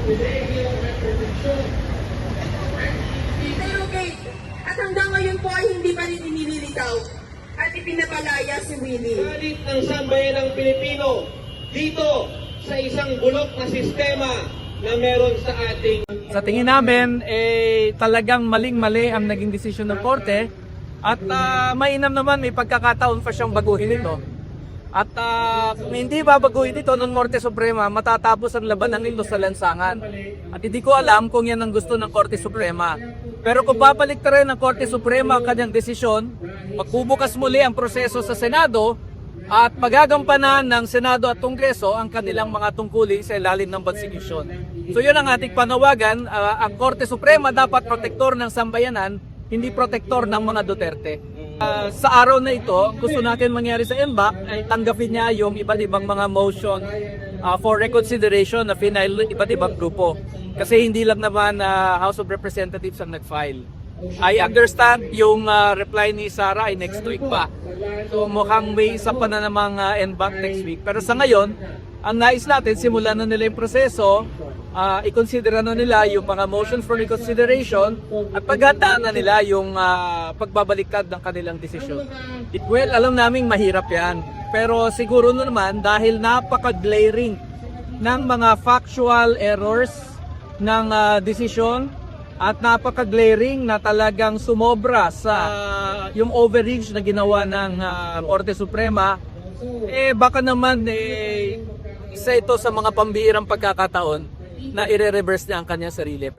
Pero okay, at hanggang ngayon po ay hindi pa rin inililitaw at ipinapalaya si Willie. Galit ng sambayanang Pilipino dito sa isang bulok na sistema na meron sa ating... Sa tingin namin, talagang maling-mali ang naging desisyon ng korte at mainam naman may pagkakataon pa siyang baguhin ito. At kung hindi babaguhin ito ng Korte Suprema, matatapos ang labanan nito sa lansangan. At hindi ko alam kung yan ang gusto ng Korte Suprema. Pero kung babalik na rin ng Korte Suprema ang kanyang desisyon, magbubukas muli ang proseso sa Senado at magagampanan ng Senado at Kongreso ang kanilang mga tungkulin sa ilalim ng konstitusyon. So yun ang ating panawagan. Ang Korte Suprema dapat protektor ng sambayanan, hindi protektor ng mga Duterte. Sa araw na ito, gusto natin mangyari sa MBAC ay tanggapin niya yung iba't ibang mga motion for reconsideration na final iba't ibang grupo. Kasi hindi lang naman House of Representatives ang nag-file. I understand yung reply ni Sara ay next week pa. So mukhang may isa pa na namang MBAC next week. Pero sa ngayon, ang nais natin, simulan na nila yung proseso, i-consider na nila yung mga motion for reconsideration at paghandaan na nila yung pagbabaliktad ng kanilang desisyon. Well, alam naming mahirap yan. Pero siguro naman dahil napaka-glaring ng mga factual errors ng desisyon at napaka-glaring na talagang sumobra sa yung overreach na ginawa ng Korte Suprema, baka naman isa ito sa mga pambihirang pagkakataon na ire-reverse niya ang kanyang sarili.